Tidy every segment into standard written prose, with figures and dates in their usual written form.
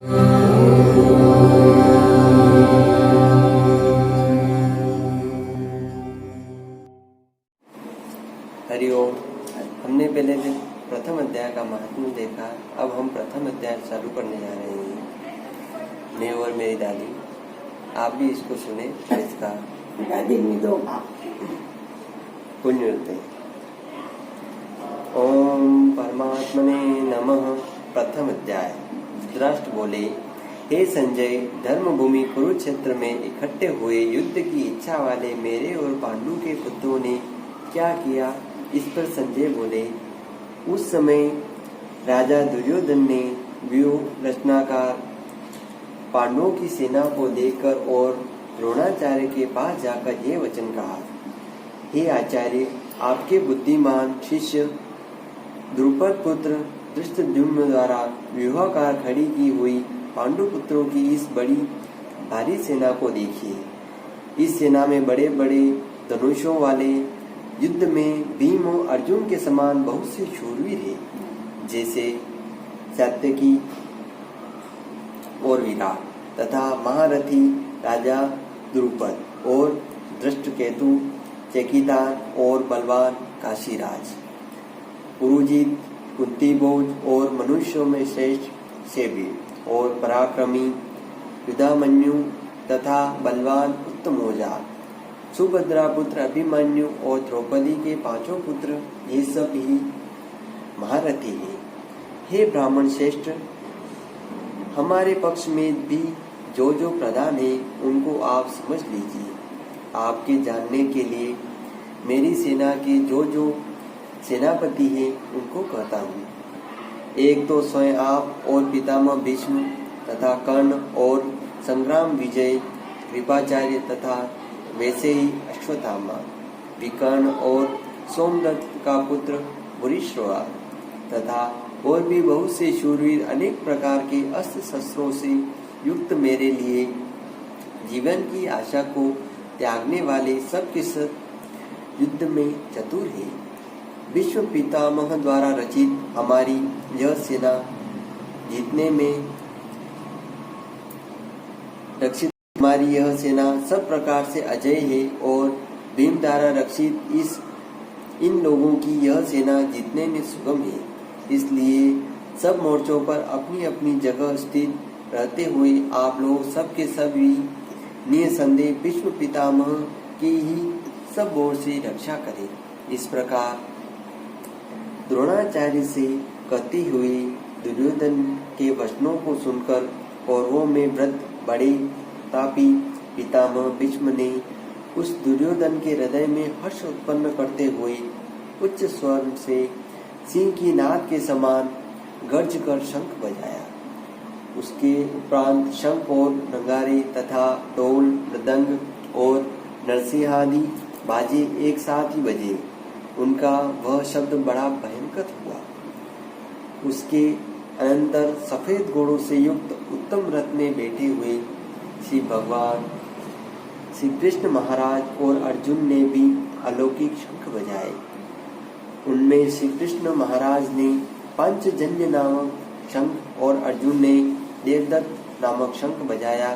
हरिओम। हमने पहले प्रथम अध्याय का महात्म्य देखा। अब हम प्रथम अध्याय चालू करने जा रहे हैं, मैं और मेरी दादी। आप भी इसको सुने और इसका दादी में दो पुण्य मिलते हैं। ओम परमात्मने नमः। प्रथम अध्याय। धृतराष्ट्र बोले, हे संजय, धर्मभूमि कुरुक्षेत्र में इकट्ठे हुए युद्ध की इच्छा वाले मेरे और पांडु के पुत्रों ने क्या किया? इस पर संजय बोले, उस समय राजा दुर्योधन ने व्यूह रचनाकार पांडवों की सेना को देखकर और द्रोणाचार्य के पास जाकर ये वचन कहा, हे आचार्य, आपके बुद्धिमान शिष्य द्रुपद पुत्र धृष्टद्युम्न द्वारा व्यूहाकार खड़ी की हुई पांडु पुत्रों की इस बड़ी भारी सेना को देखिए। इस सेना में बड़े बड़े धनुषों वाले युद्ध में भीम और अर्जुन के समान बहुत से शूरवीर हैं, जैसे सात्यकी और विराट तथा महारथी राजा द्रुपद और धृष्टकेतु, चेकितान और बलवान काशीराज, पुरुजित, कुंतीभोज और मनुष्यों में श्रेष्ठ सेवीर और पराक्रमी युधामन्यु तथा बलवान उत्तमौजा, सुभद्रा पुत्र अभिमन्यु और द्रौपदी के पांचों पुत्र, ये सब ही महारथी हैं। हे ब्राह्मण श्रेष्ठ, हमारे पक्ष में भी जो जो प्रधान है उनको आप समझ लीजिए। आपके जानने के लिए मेरी सेना के जो जो सेनापति हैं उनको कहता हूँ। एक तो स्वयं आप और पितामह भीष्म तथा कर्ण और संग्राम विजय कृपाचार्य तथा वैसे ही अश्वत्थामा, विकर्ण और सोमदत्त का पुत्र भूरिश्रवा तथा और भी बहुत से शूरवीर अनेक प्रकार के अस्त्र शस्त्रों से युक्त मेरे लिए जीवन की आशा को त्यागने वाले सब के सब युद्ध में चतुर है। विश्व पितामह द्वारा रचित हमारी यह सेना जीतने में रक्षित हमारी यह सेना सब प्रकार से अजय है और भीम द्वारा रक्षित इन लोगों की यह सेना जीतने में सुगम है। इसलिए सब मोर्चों पर अपनी अपनी जगह स्थित रहते हुए आप लोग सब के सब ही निसंदेह विश्व पितामह की ही सब ओर से रक्षा करें। इस प्रकार द्रोणाचार्य से कहती हुई दुर्योधन के वचनों को सुनकर कौरवों में वृद्ध बड़े तापी पितामह भीष्म ने उस दुर्योधन के हृदय में हर्ष उत्पन्न करते हुए उच्च स्वर से सिंह की नाद के समान गर्ज कर शंख बजाया। उसके उपरांत शंख और नगारे तथा ढोल, मृदंग और नरसिंहादि बाजे एक साथ ही बजे। उनका वह शब्द बड़ा भयंकर हुआ। उसके अनंतर सफेद घोड़ों से युक्त उत्तम रथ में बैठे हुए श्री भगवान श्री कृष्ण महाराज और अर्जुन ने भी अलौकिक शंख बजाए। उनमें श्री कृष्ण महाराज ने पंचजन्य नामक शंख और अर्जुन ने देवदत्त नामक शंख बजाया।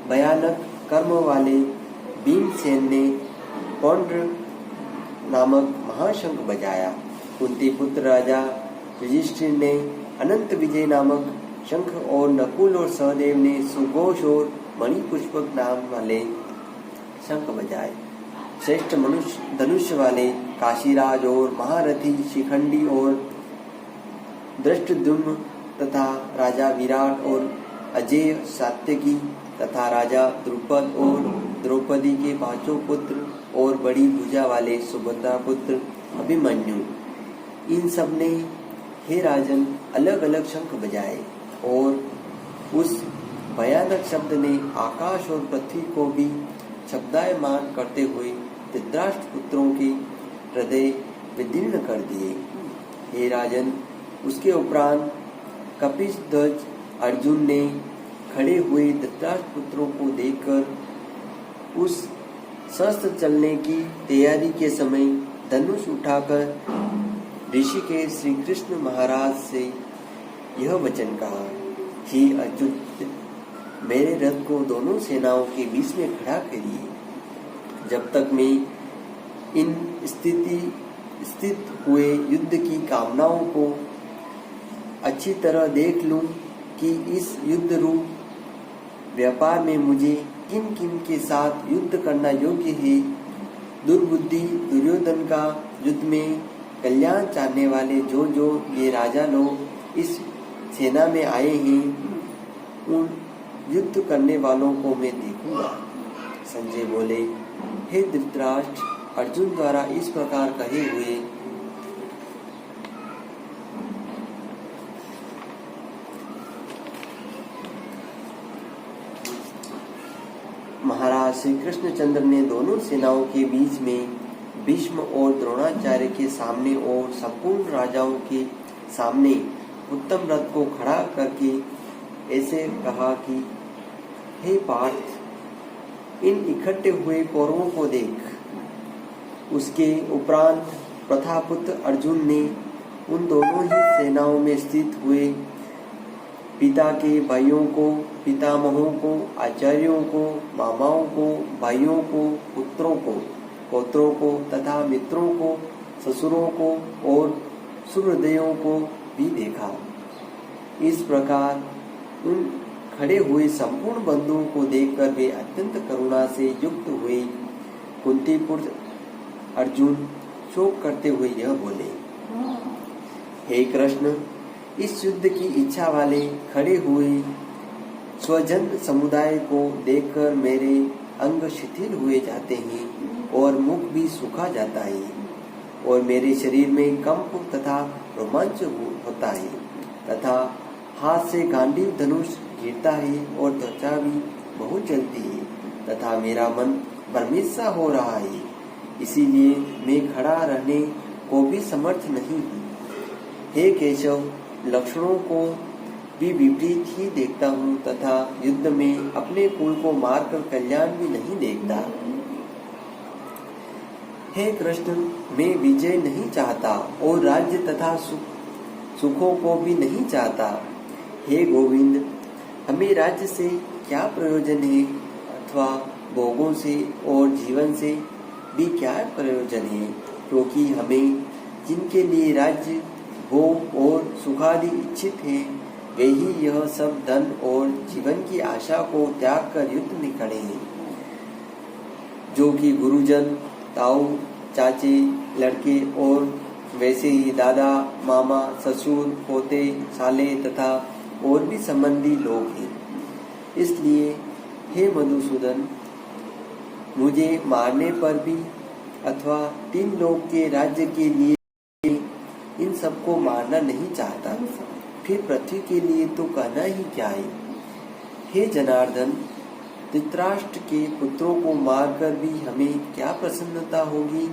भयानक कर्म वाले भीमसेन ने पौंड्र नामक महाशंख बजाया। कुंती पुत्र राजा युधिष्ठिर ने अनंत विजय नामक शंख और नकुल और सहदेव ने सुघोष और मणिपुष्पक नाम वाले शंख बजाए। श्रेष्ठ मनुष्य धनुष्य वाले काशीराज और महारथी शिखंडी और धृष्टद्युम्न तथा राजा विराट और अजय सात्यकी तथा राजा द्रुपद और द्रौपदी के पांचों पुत्र और बड़ी भुजा वाले सुभद्रा पुत्र अभिमन्यु, इन सब ने हे राजन अलग अलग शंख बजाए और उस भयानक शब्द ने आकाश और पृथ्वी को भी शब्दायमान करते हुए धृतराष्ट्र पुत्रों के हृदय विदीर्ण कर दिए। हे राजन, उसके उपरांत कपिध्वज अर्जुन ने खड़े हुए धृतराष्ट्र पुत्रों को देखकर उस शस्त्र चलने की तैयारी के समय धनुष उठाकर ऋषिकेश श्री कृष्ण महाराज से यह वचन कहा, हे अच्युत, मेरे रथ को दोनों सेनाओं के बीच में खड़ा करिए। जब तक मैं इन स्थित हुए युद्ध की कामनाओं को अच्छी तरह देख लूं कि इस युद्ध रूप व्यापार में मुझे किन किन के साथ युद्ध करना योग्य है। दुर्बुद्धि दुर्योधन का युद्ध में कल्याण चाहने वाले जो ये राजा लोग इस सेना में आए हैं, उन युद्ध करने वालों को मैं देखूंगा। संजय बोले, हे धृतराष्ट्र, अर्जुन द्वारा इस प्रकार कहे हुए महाराज श्री कृष्णचंद्र ने दोनों सेनाओं के बीच में भीष्म और द्रोणाचार्य के सामने और संपूर्ण राजाओं के सामने उत्तम रथ को खड़ा करके ऐसे कहा कि हे पार्थ, इन इकट्ठे हुए कौरवों को देख। उसके उपरांत प्रथापुत्र अर्जुन ने उन दोनों ही सेनाओं में स्थित हुए पिता के भाइयों को, पितामहों को, आचार्यों को, मामाओं को, भाइयों को, पुत्रों को, पौत्रों को तथा मित्रों को, ससुरों को और सुहृदयों को भी देखा। इस प्रकार उन खड़े हुए संपूर्ण बंधुओं को देखकर वे अत्यंत करुणा से युक्त हुए। कुंतीपुत्र अर्जुन शोक करते हुए यह बोले, हे कृष्ण, इस युद्ध की इच्छा वाले खड़े हुए स्वजन समुदाय को देखकर मेरे अंग शिथिल हुए जाते हैं और मुख भी सूखा जाता है और मेरे शरीर में कंप तथा रोमांच होता है तथा हाथ से गांडीव धनुष गिरता है और त्वचा भी बहुत जलती है तथा मेरा मन भ्रमित सा हो रहा है। इसीलिए मैं खड़ा रहने को भी समर्थ नहीं हूँ। हे केशव, लक्षणों को भी विपरीत ही देखता हूँ तथा युद्ध में अपने कुल को मारकर कल्याण भी नहीं देखता। हे कृष्ण, मैं विजय नहीं चाहता और राज्य तथा सुखों को भी नहीं चाहता। हे गोविंद, हमें राज्य से क्या प्रयोजन है अथवा भोगों से और जीवन से भी क्या प्रयोजन है, क्योंकि हमें जिनके लिए राज्य भोग और सुखादि इच्छित है वे ही यह सब धन और जीवन की आशा को त्याग कर युद्ध में खड़े हैं, जो कि गुरुजन, ताऊ, चाचे, लड़के और वैसे ही दादा, मामा, ससुर, पोते, साले तथा और भी संबंधी लोग हैं। इसलिए हे मधुसूदन, मुझे मारने पर भी अथवा 3 लोग के राज्य के लिए इन सबको मारना नहीं चाहता, फिर पृथ्वी के लिए तो कहना ही क्या है। हे जनार्दन, धृतराष्ट्र के पुत्रों को मारकर भी हमें क्या प्रसन्नता होगी।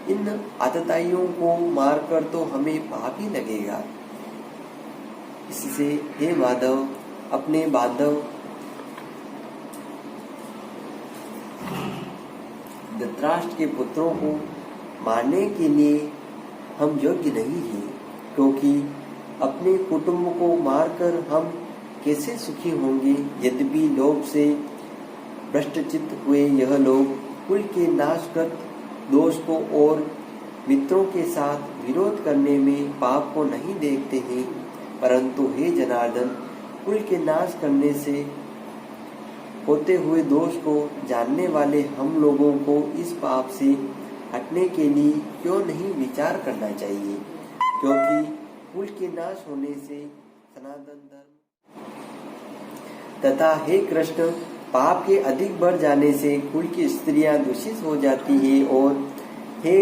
इन आतताइयों को मारकर तो हमें पाप ही लगेगा। इससे हे माधव, अपने बांधव धृतराष्ट्र के पुत्रों को मारने के लिए हम योग्य नहीं हैं, क्योंकि अपने कुटुंब को मारकर हम कैसे सुखी होंगे। यद्यपि लोभ से भ्रष्टचित्त हुए यह लोग कुल के नाशकृत दोष को और मित्रों के साथ विरोध करने में पाप को नहीं देखते हैं, परंतु हे जनार्दन, कुल के नाश करने से होते हुए दोष को जानने वाले हम लोगों को इस पाप से हटने के लिए क्यों नहीं विचार करना चाहिए, क्योंकि कुल के नाश होने से सनातन धर्म तथा हे कृष्ण, पाप के अधिक बढ़ जाने से कुल की स्त्रियां दूषित हो जाती है और हे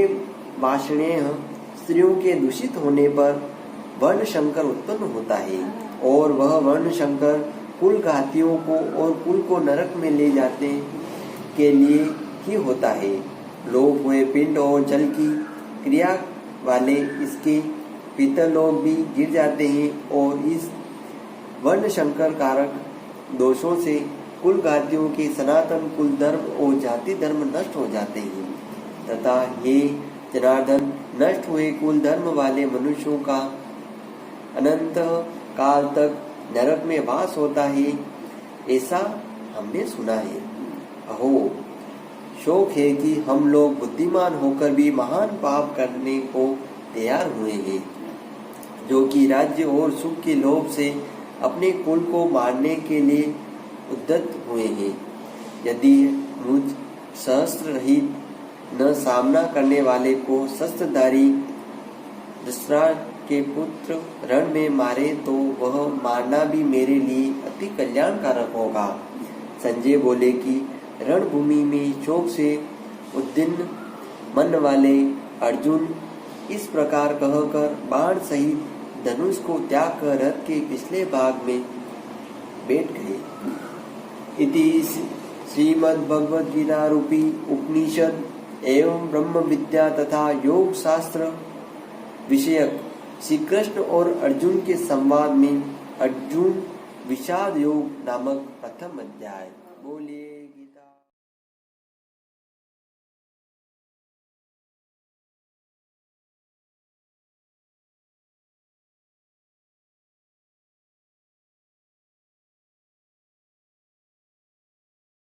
वाषणेय, स्त्रियों के दूषित होने पर वर्ण संकर उत्पन्न होता है और वह वर्ण संकर कुल घातियों को और कुल को नरक में ले जाने के लिए ही होता है। लोप हुए पिंड और जल की क्रिया वाले इसके पितर लोग भी गिर जाते हैं और इस वर्ण संकर कारक दोषों से कुल घातियों के सनातन कुल धर्म और जाति धर्म नष्ट हो जाते हैं तथा ये जनार्दन, नष्ट हुए कुल धर्म वाले मनुष्यों का अनंत काल तक नरक में वास होता है, ऐसा हमने सुना है। अहो, शोक है कि हम लोग बुद्धिमान होकर भी महान पाप करने को तैयार हुए हैं, जो कि राज्य और सुख के लोभ से अपने कुल को मारने के लिए उद्यत हुए हैं। यदि मुझ सहस्त्र रहित न सामना करने वाले को शस्त्रधारी दशरथ के पुत्र रण में मारे तो वह मारना भी मेरे लिए अति कल्याणकारक होगा। संजय बोले कि रणभूमि में शोक से उद्विग्न मन वाले अर्जुन इस प्रकार कहकर बाण सहित धनुष को त्याग कर रथ के पिछले भाग में बैठ गए। इति श्रीमद् भगवद गीता रूपी उपनिषद एवं ब्रह्म विद्या तथा योग शास्त्र विषयक श्री कृष्ण और अर्जुन के संवाद में अर्जुन विषाद योग नामक प्रथम अध्याय। बोलिए।